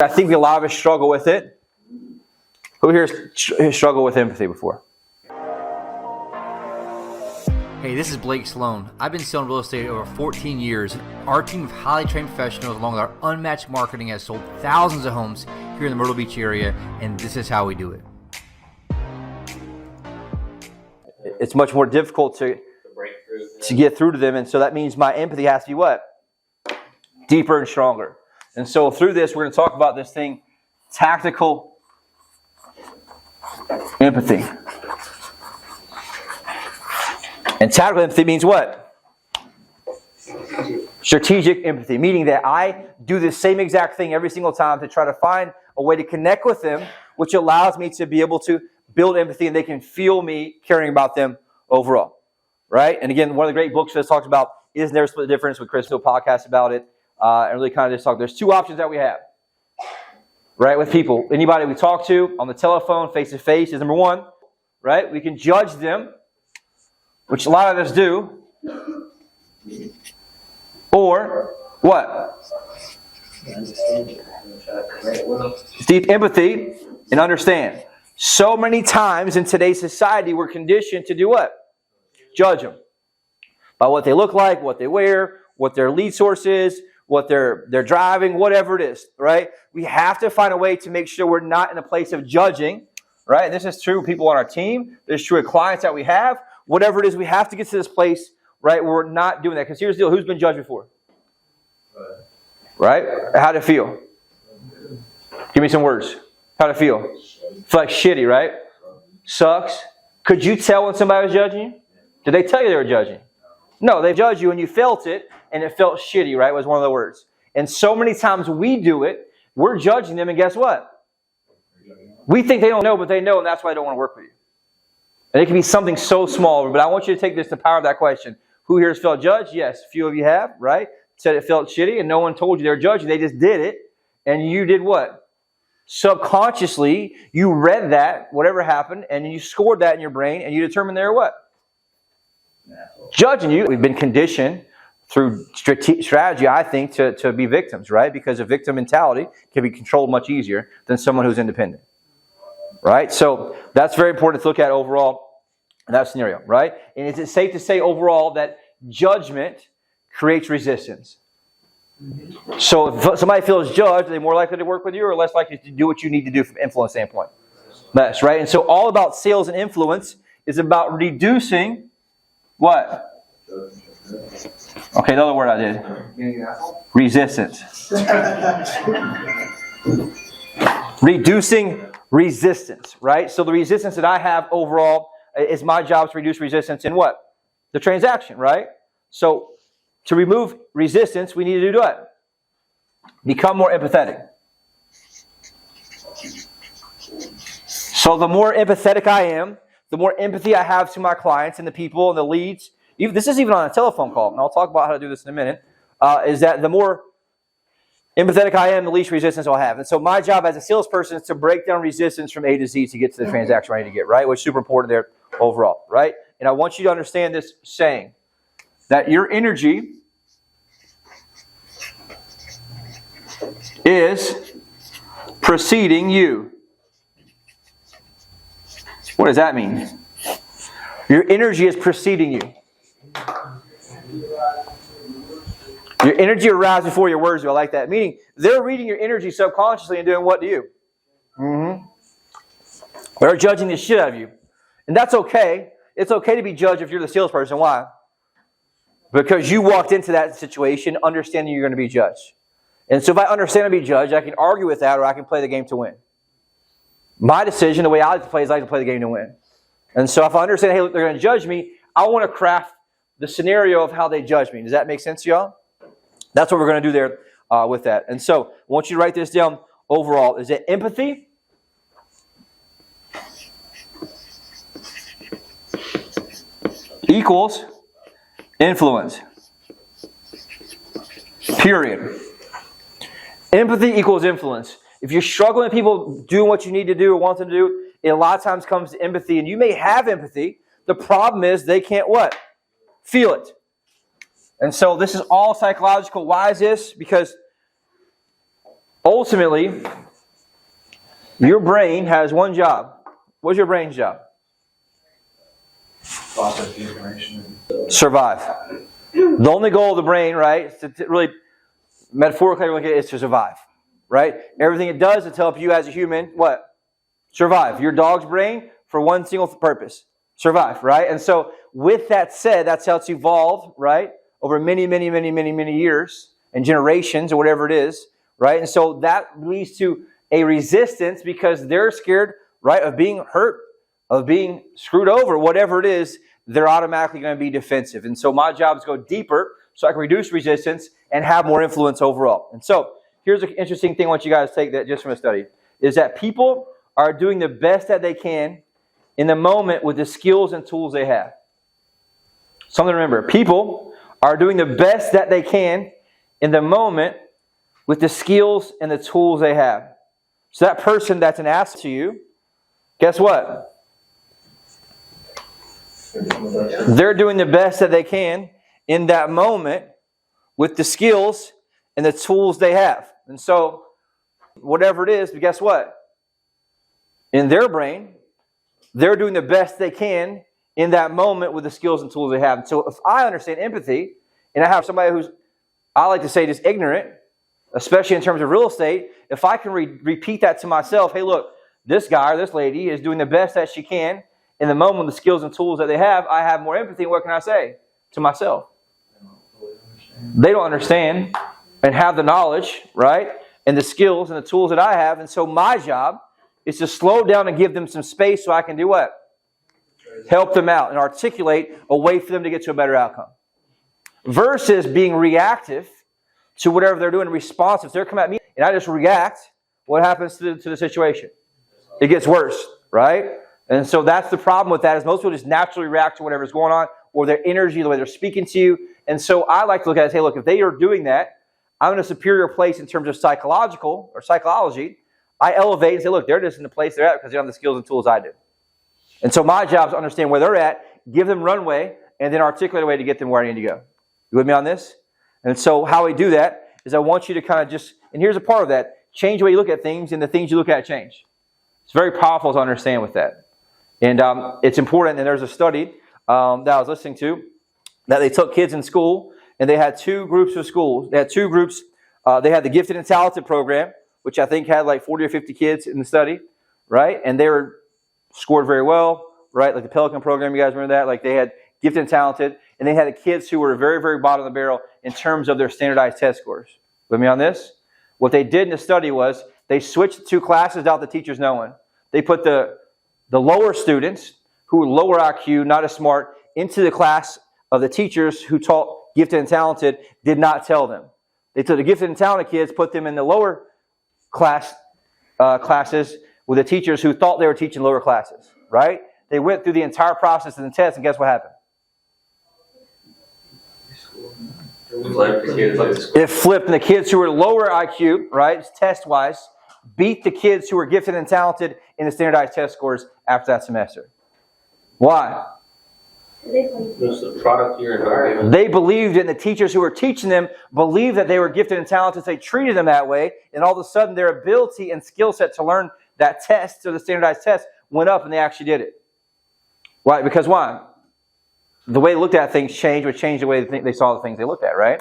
I think a lot of us struggle with it. Who here has struggled with empathy before? Hey, this is Blake Sloan. I've been selling real estate over 14 years. Our team of highly trained professionals, along with our unmatched marketing, has sold thousands of homes here in the Myrtle Beach area, and this is how we do it. It's much more difficult to get through to them, and so that means my empathy has to be what? Deeper and stronger. And so through this, we're going to talk about this thing, tactical empathy. And tactical empathy means what? Strategic empathy, meaning that I do the same exact thing every single time to try to find a way to connect with them, which allows me to be able to build empathy and they can feel me caring about them overall. Right? And again, one of the great books that talks about is Never Split the Difference with Chris Hill podcast about it. And really kind of just talk. There's two options that we have, right, with people. Anybody we talk to on the telephone, face to face, is number one, right? We can judge them, which a lot of us do. Or what? Deep empathy and understand. So many times in today's society, we're conditioned to do what? Judge them by what they look like, what they wear, what their lead source is, what they're driving, whatever it is, right? We have to find a way to make sure we're not in a place of judging, right? This is true with people on our team. This is true with clients that we have. Whatever it is, we have to get to this place, right, where we're not doing that. Because here's the deal. Who's been judged before? Right? How'd it feel? Give me some words. How'd it feel? Feel like shitty, right? Sucks. Could you tell when somebody was judging you? Did they tell you they were judging? No, they judged you and you felt it, and it felt shitty, right, was one of the words. And so many times we do it, we're judging them, and guess what? We think they don't know, but they know, and that's why they don't want to work with you. And it can be something so small, but I want you to take this to power of that question. Who here has felt judged? Yes, a few of you have, right? Said it felt shitty, and no one told you they were judging. They just did it, and you did what? Subconsciously, you read that, whatever happened, and you scored that in your brain, and you determined they were what? Judging you. We've been conditioned through strategy, I think, to be victims, right? Because a victim mentality can be controlled much easier than someone who's independent, right? So that's very important to look at overall in that scenario, right? And is it safe to say overall that judgment creates resistance? So if somebody feels judged, are they more likely to work with you or less likely to do what you need to do from an influence standpoint? Less, right? And so all about sales and influence is about reducing what? Okay, another word I did. Resistance. Reducing resistance, right? So the resistance that I have overall is my job to reduce resistance in what? The transaction, right? So to remove resistance, we need to do what? Become more empathetic. So the more empathetic I am, the more empathy I have to my clients and the people and the leads, this is even on a telephone call, and I'll talk about how to do this in a minute, is that the more empathetic I am, the least resistance I'll have. And so my job as a salesperson is to break down resistance from A to Z to get to the transaction I need to get, right? Which is super important there overall, right? And I want you to understand this saying, that your energy is preceding you. What does that mean? Your energy is preceding you. Your energy arrives before your words do. I like that. Meaning, they're reading your energy subconsciously and doing what to you? They're judging the shit out of you. And that's okay. It's okay to be judged if you're the salesperson. Why? Because you walked into that situation understanding you're going to be judged. And so if I understand to be judged, I can argue with that or I can play the game to win. My decision, the way I like to play, is I like to play the game to win. And so if I understand, hey, look, they're going to judge me, I want to craft the scenario of how they judge me. Does that make sense to y'all? That's what we're going to do there with that. And so I want you to write this down overall. Is it empathy? Equals influence. Period. Empathy equals influence. If you're struggling with people doing what you need to do or want them to do, it a lot of times comes to empathy. And you may have empathy. The problem is they can't what? Feel it. And so this is all psychological. Why is this? Because ultimately, your brain has one job. What's your brain's job? Process the information. Survive. The only goal of the brain, right, is to really, metaphorically, is to survive, right? Everything it does is to help you as a human, what? Survive. Your dog's brain, for one single purpose. Survive, right? And so, with that said, that's how it's evolved, right? Over many years and generations or whatever it is, right? And so that leads to a resistance because they're scared, right, of being hurt, of being screwed over, whatever it is, they're automatically going to be defensive. And so my job is to go deeper so I can reduce resistance and have more influence overall. And so here's an interesting thing I want you guys to take that just from a study, is that people are doing the best that they can in the moment with the skills and tools they have. Something to remember. People are doing the best that they can in the moment with the skills and the tools they have. So that person that's an asset to you, guess what? They're doing the best that they can in that moment with the skills and the tools they have. And so, whatever it is, but guess what? In their brain, they're doing the best they can in that moment with the skills and tools they have. And so if I understand empathy, and I have somebody who's, I like to say, just ignorant, especially in terms of real estate, if I can repeat that to myself, hey, look, this guy or this lady is doing the best that she can in the moment with the skills and tools that they have, I have more empathy. What can I say to myself? They don't understand and have the knowledge, right, and the skills and the tools that I have. And so my job is to slow down and give them some space so I can do what? Help them out and articulate a way for them to get to a better outcome. Versus being reactive to whatever they're doing, responsive. If they're coming at me and I just react, what happens to the situation? It gets worse, right? And so that's the problem with that, is most people just naturally react to whatever's going on, or their energy, the way they're speaking to you. And so I like to look at it and say, look, if they are doing that, I'm in a superior place in terms of psychology. I elevate and say, look, they're just in the place they're at because they don't have the skills and tools I do. And so my job is to understand where they're at, give them runway, and then articulate a way to get them where I need to go. You with me on this? And so how we do that is I want you to kind of just, and here's a part of that, change the way you look at things, and the things you look at change. It's very powerful to understand with that. And it's important, and there's a study that I was listening to, that they took kids in school, and they had two groups of schools. They had two groups. They had the Gifted and Talented program, which I think had like 40 or 50 kids in the study, right? And they were scored very well, right? Like the Pelican program, you guys remember that? Like they had Gifted and Talented, and they had the kids who were very, very bottom of the barrel in terms of their standardized test scores. With me on this? What they did in the study was they switched the two classes without the teachers knowing. They put the lower students, who were lower IQ, not as smart, into the class of the teachers who taught Gifted and Talented, did not tell them. They took the Gifted and Talented kids, put them in the lower classes with the teachers who thought they were teaching lower classes, right? They went through the entire process of the test, and guess what happened? It flipped, and the kids who were lower IQ, right, test-wise, beat the kids who were Gifted and Talented in the standardized test scores after that semester. Why? It's the product of your environment. They believed it, and the teachers who were teaching them believed that they were gifted and talented. So they treated them that way, and all of a sudden their ability and skill set to learn that test, or the standardized test, went up, and they actually did it. Why? Because why? The way they looked at things changed, which changed the way they saw the things they looked at, right?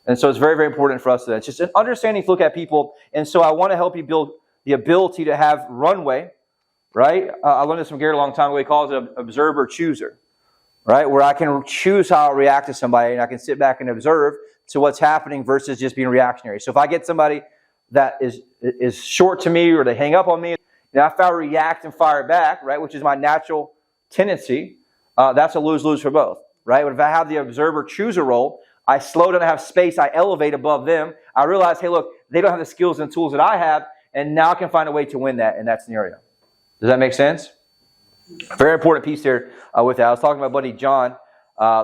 And so it's very, very important for us that it's just an understanding to look at people. And so I want to help you build the ability to have runway, right? I learned this from Gary a long time ago. He calls it an observer chooser, right? Where I can choose how I react to somebody, and I can sit back and observe to what's happening versus just being reactionary. So if I get somebody that is short to me, or they hang up on me, and if I react and fire back, right, which is my natural tendency, that's a lose-lose for both, right? But if I have the observer-chooser role, I slow down, I have space, I elevate above them. I realize, hey, look, they don't have the skills and tools that I have, and now I can find a way to win that in that scenario. Does that make sense? Very important piece there with that. I was talking to my buddy John,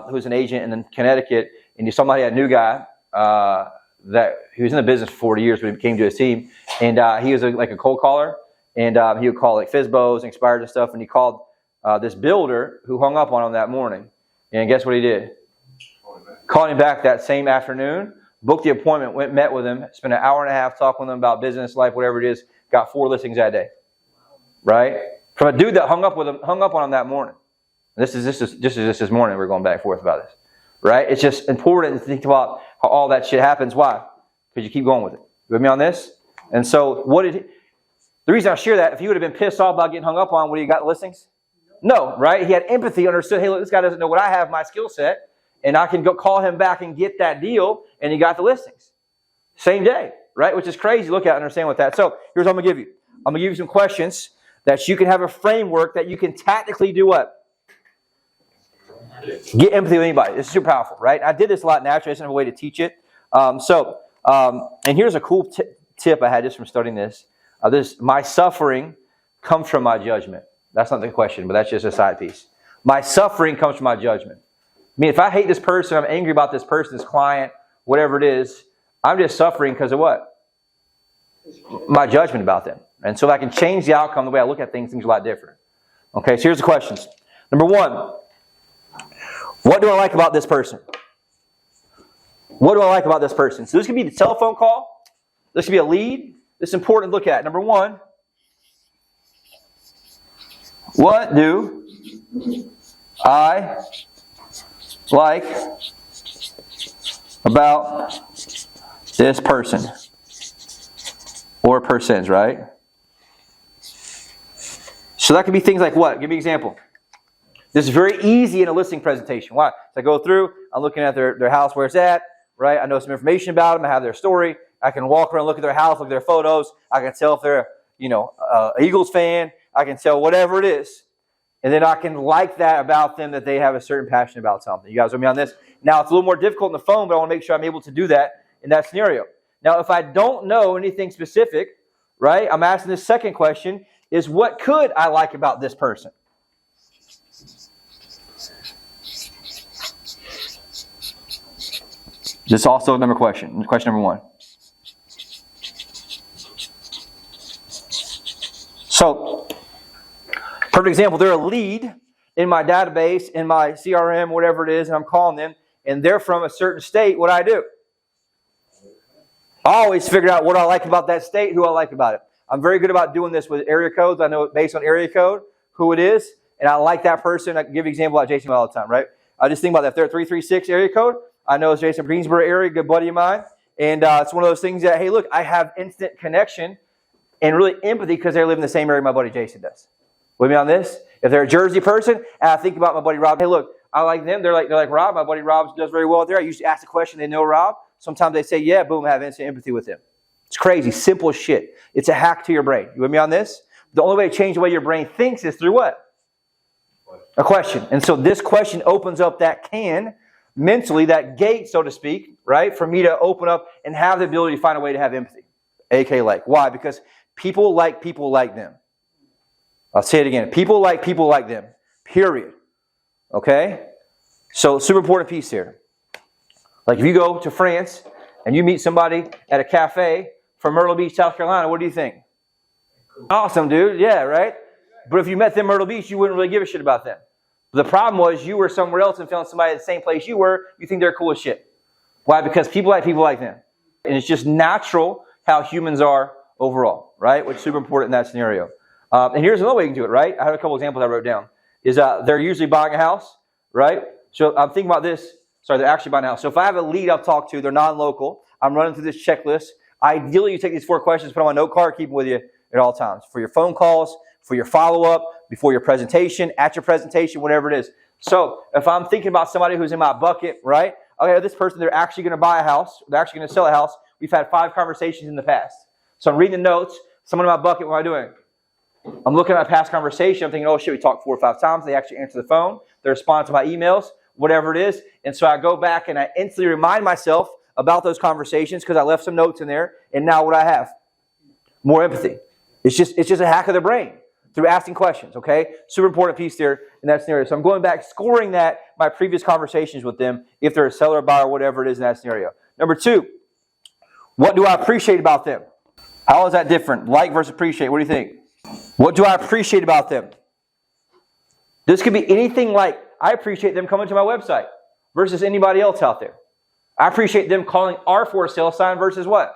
who's an agent in Connecticut, and somebody, a new guy, that he was in the business for 40 years, but he came to his team, and he was like a cold caller, and he would call like FSBOs and expired and stuff, and he called this builder who hung up on him that morning. And guess what he did? Called him back that same afternoon, booked the appointment, went met with him, spent an hour and a half talking with him about business, life, whatever it is, got 4 listings that day. Right? From a dude that hung up on him that morning. This is this morning. We're going back and forth about this. Right? It's just important to think about how all that shit happens. Why? Because you keep going with it. You with me on this? And so the reason I share that, if he would have been pissed off about getting hung up on, would he got listings? No, right? He had empathy, understood, hey, look, this guy doesn't know what I have, my skill set, and I can go call him back and get that deal, and he got the listings. Same day, right? Which is crazy. Look at it and understand what that. So here's what I'm going to give you. I'm going to give you some questions that you can have a framework that you can tactically do what? Get empathy with anybody. This is super powerful, right? I did this a lot naturally. I just didn't have a way to teach it. And here's a cool tip I had just from studying this. My suffering comes from my judgment. That's not the question, but that's just a side piece. My suffering comes from my judgment. I mean, if I hate this person, I'm angry about this person, this client, whatever it is, I'm just suffering because of what? My judgment about them. And so if I can change the outcome, the way I look at things are a lot different. Okay, so here's the questions. Number 1, what do I like about this person? What do I like about this person? So this could be the telephone call. This could be a lead. This is important to look at. Number 1, what do I like about this person? Or persons, right? So that could be things like what? Give me an example. This is very easy in a listing presentation. Why? So I go through, I'm looking at their house, where it's at, right? I know some information about them. I have their story. I can walk around, look at their house, look at their photos. I can tell if they're, an Eagles fan. I can tell whatever it is. And then I can like that about them, that they have a certain passion about something. You guys with me on this? Now, it's a little more difficult on the phone, but I want to make sure I'm able to do that in that scenario. Now, if I don't know anything specific, right, I'm asking this second question, is what could I like about this person? This is also another question. Question number 1. So, perfect example, they're a lead in my database, in my CRM, whatever it is, and I'm calling them, and they're from a certain state. What do I do? I always figure out what I like about that state, who I like about it. I'm very good about doing this with area codes. I know it based on area code, who it is, and I like that person. I can give you an example about Jason all the time, right? I just think about that. If they're 336 area code, I know it's Jason Greensboro area, good buddy of mine. And it's one of those things that, hey, look, I have instant connection and really empathy because they live in the same area my buddy Jason does. With me on this? If they're a Jersey person, and I think about my buddy Rob, hey, look, I like them. They're like Rob. My buddy Rob does very well there. I usually ask the question, they know Rob. Sometimes they say, yeah, boom, I have instant empathy with him. It's crazy, simple as shit. It's a hack to your brain. You with me on this? The only way to change the way your brain thinks is through what? A question. And so this question opens up that can, mentally, that gate, so to speak, right, for me to open up and have the ability to find a way to have empathy. A.K. like. Why? Because people like them. I'll say it again. People like them. Period. Okay? So, super important piece here. Like if you go to France and you meet somebody at a cafe from Myrtle Beach, South Carolina, what do you think? Awesome, dude. Yeah, right? But if you met them in Myrtle Beach, you wouldn't really give a shit about them. The problem was you were somewhere else and found somebody at the same place you were, you think they're cool as shit. Why? Because people like them. And it's just natural how humans are overall, right? Which is super important in that scenario. And here's another way you can do it, right? I have a couple examples I wrote down. Is they're usually buying a house, right? So I'm thinking about this. Sorry, they're actually buying a house. So if I have a lead I've talked to, they're non-local, I'm running through this checklist. Ideally, you take these 4 questions, put them on a note card, keep them with you at all times. For your phone calls, for your follow-up, before your presentation, at your presentation, whatever it is. So if I'm thinking about somebody who's in my bucket, right? Okay, this person, they're actually going to buy a house. They're actually going to sell a house. We've had 5 conversations in the past. So I'm reading the notes. Someone in my bucket, what am I doing? I'm looking at my past conversation. I'm thinking, oh shit, we talked 4 or 5 times. They actually answer the phone. They respond to my emails, whatever it is. And so I go back and I instantly remind myself about those conversations because I left some notes in there. And now what I have? More empathy. It's just a hack of the brain through asking questions, okay? Super important piece there in that scenario. So I'm going back, scoring that, my previous conversations with them, if they're a seller, buyer, whatever it is in that scenario. Number 2, what do I appreciate about them? How is that different? Like versus appreciate. What do you think? What do I appreciate about them? This could be anything like, I appreciate them coming to my website versus anybody else out there. I appreciate them calling our for sale sign versus what?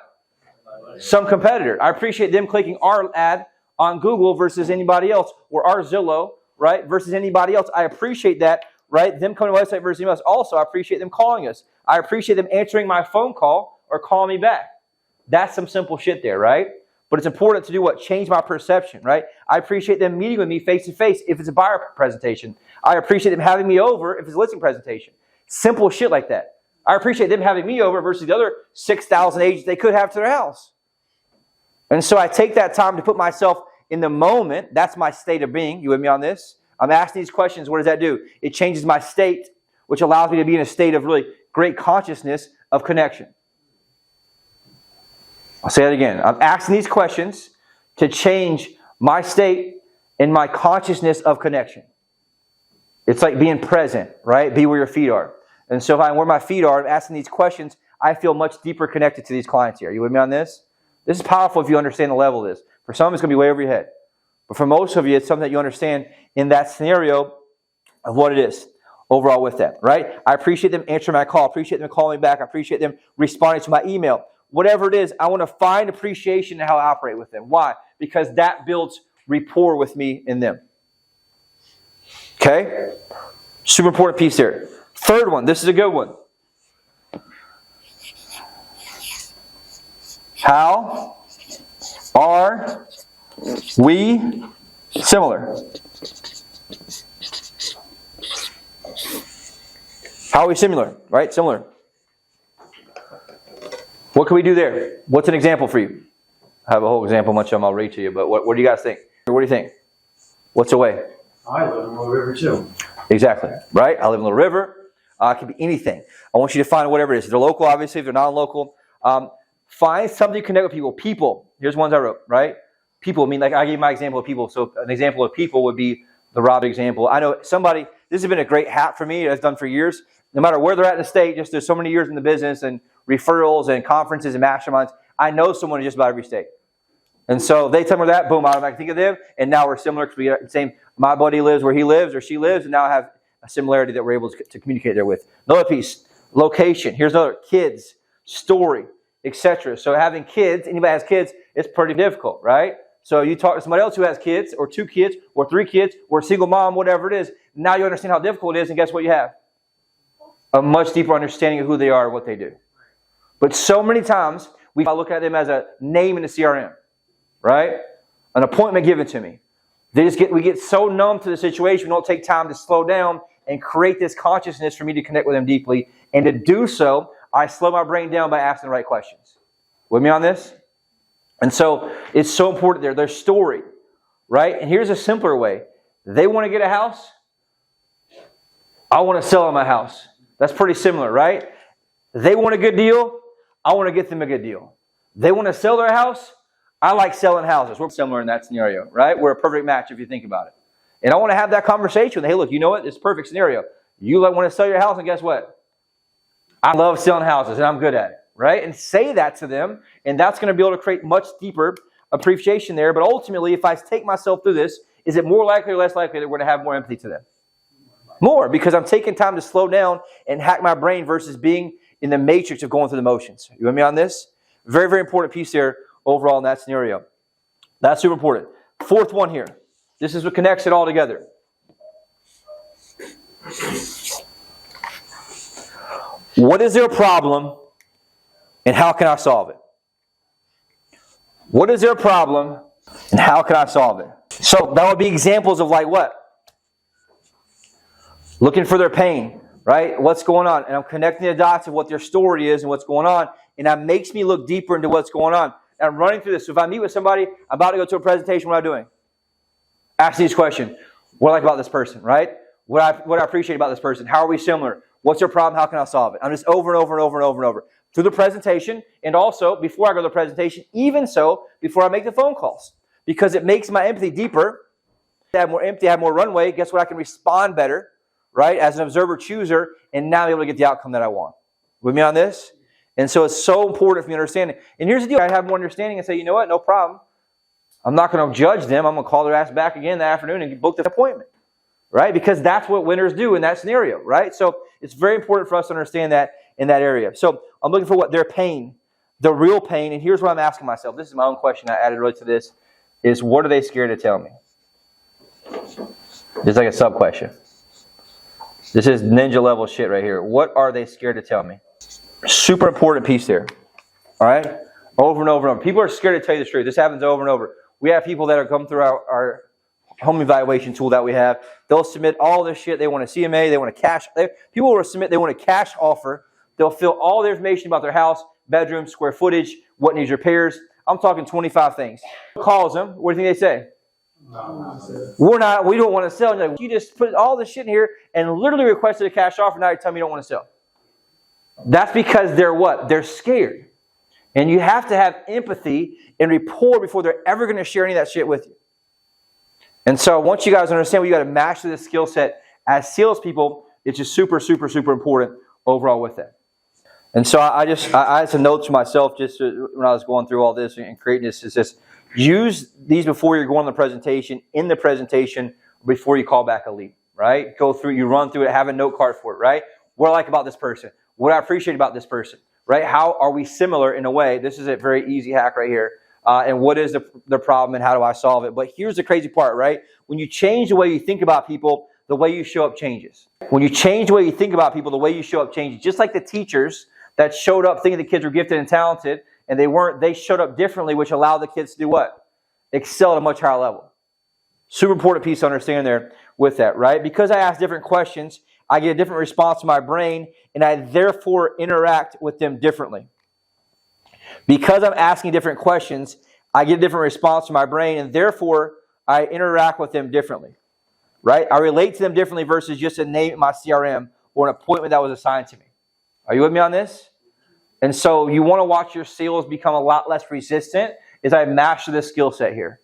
Some competitor. I appreciate them clicking our ad on Google versus anybody else, or our Zillow, right, versus anybody else. I appreciate that, right? Them coming to the website versus anybody else. Also, I appreciate them calling us. I appreciate them answering my phone call or calling me back. That's some simple shit there, right? But it's important to do what? Change my perception, right? I appreciate them meeting with me face to face if it's a buyer presentation. I appreciate them having me over if it's a listing presentation. Simple shit like that. I appreciate them having me over versus the other 6,000 agents they could have to their house. And so I take that time to put myself in the moment. That's my state of being. You with me on this? I'm asking these questions. What does that do? It changes my state, which allows me to be in a state of really great consciousness of connection. I'll say that again. I'm asking these questions to change my state and my consciousness of connection. It's like being present, right? Be where your feet are. And so if I'm where my feet are, I'm asking these questions, I feel much deeper connected to these clients here. You with me on this? This is powerful if you understand the level of this. For some, it's going to be way over your head. But for most of you, it's something that you understand in that scenario of what it is overall with that, right? I appreciate them answering my call. I appreciate them calling me back. I appreciate them responding to my email. Whatever it is, I want to find appreciation in how I operate with them. Why? Because that builds rapport with me and them. Okay? Super important piece there. Third one. This is a good one. How are we similar? How are we similar? Right? Similar. What can we do there? What's an example for you? I have a whole example, much of them I'll read to you, but what do you guys think? What do you think? What's a way? I live in a little river too. Exactly. Right? I live in a little river. It could be anything. I want you to find whatever it is. If they're local, obviously. If they're non-local, find something to connect with people. People. Here's ones I wrote, right? People. I mean, like I gave my example of people. So an example of people would be the Rob example. I know somebody, this has been a great hat for me. I've done for years. No matter where they're at in the state, just there's so many years in the business and referrals and conferences and masterminds. I know someone in just about every state. And so they tell me that, boom, I automatically think of them. And now we're similar because we got the same, my buddy lives where he lives or she lives. And now I have a similarity that we're able to communicate there with. Another piece, location. Here's another, kids, story, etc. So having kids, anybody has kids, it's pretty difficult, right? So you talk to somebody else who has kids or 2 kids or 3 kids or a single mom, whatever it is. Now you understand how difficult it is. And guess what you have? A much deeper understanding of who they are and what they do. But so many times, we look at them as a name in the CRM, right? An appointment given to me. We get so numb to the situation, we don't take time to slow down and create this consciousness for me to connect with them deeply. And to do so, I slow my brain down by asking the right questions. With me on this? And so, it's so important there. Their story, right? And here's a simpler way. They want to get a house. I want to sell them my house. That's pretty similar, right? They want a good deal. I want to get them a good deal. They want to sell their house. I like selling houses. We're similar in that scenario, right? We're a perfect match if you think about it. And I want to have that conversation. Hey, look, you know what? It's a perfect scenario. You want to sell your house, and guess what? I love selling houses, and I'm good at it, right? And say that to them, and that's going to be able to create much deeper appreciation there. But ultimately, if I take myself through this, is it more likely or less likely that we're going to have more empathy to them? More, because I'm taking time to slow down and hack my brain versus being in the matrix of going through the motions. You with me on this? Very, very important piece there overall in that scenario. That's super important. Fourth one here. This is what connects it all together. What is their problem and how can I solve it? What is their problem and how can I solve it? So that would be examples of like what? Looking for their pain, right? What's going on? And I'm connecting the dots of what their story is and what's going on. And that makes me look deeper into what's going on. And I'm running through this. So if I meet with somebody, I'm about to go to a presentation, what am I doing? Ask these questions. What do I like about this person, right? What I appreciate about this person. How are we similar? What's their problem? How can I solve it? I'm just over and over and over and over and over. Through the presentation, and also before I go to the presentation, even so, before I make the phone calls. Because it makes my empathy deeper. I have more empathy, I have more runway. Guess what? I can respond better, right? As an observer chooser, and now I'm able to get the outcome that I want. With me on this? And so it's so important for me to understand it. And here's the deal. I have more understanding and say, you know what? No problem. I'm not going to judge them. I'm going to call their ass back again that afternoon and book the appointment. Right? Because that's what winners do in that scenario. Right? So it's very important for us to understand that in that area. So I'm looking for what their pain, the real pain. And here's what I'm asking myself. This is my own question I added really to this, is what are they scared to tell me? It's like a sub question. This is ninja level shit right here. What are they scared to tell me? Super important piece there. All right? Over and over and over. People are scared to tell you the truth. This happens over and over. We have people that are come through our home evaluation tool that we have. They'll submit all this shit. They want a CMA. They want a cash. People will submit. They want a cash offer. They'll fill all their information about their house, bedroom, square footage, what needs repairs. I'm talking 25 things. Calls them. What do you think they say? We don't want to sell. Like, you just put all this shit in here and literally requested a cash offer. Now you tell me you don't want to sell. That's because they're what? They're scared. And you have to have empathy and rapport before they're ever going to share any of that shit with you. And so once you guys understand, you got to master this skill set as salespeople. It's just super, super, super important overall with that. And so I had some notes for myself just when I was going through all this and creating this. Is just use these before you're going on the presentation, in the presentation, before you call back a lead, right? Go through, you run through it, have a note card for it, right? What I like about this person, what I appreciate about this person, right? How are we similar in a way? This is a very easy hack right here. And what is the problem and how do I solve it? But here's the crazy part, right? When you change the way you think about people, the way you show up changes. When you change the way you think about people, the way you show up changes. Just like the teachers that showed up thinking the kids were gifted and talented, and they weren't, they showed up differently, which allowed the kids to do what? Excel at a much higher level. Super important piece to understand there with that, right? Because I ask different questions, I get a different response to my brain, and I therefore interact with them differently. Because I'm asking different questions, I get a different response to my brain, and therefore I interact with them differently, right? I relate to them differently versus just a name in my CRM or an appointment that was assigned to me. Are you with me on this? And so you want to watch your sales become a lot less resistant as I master this skill set here.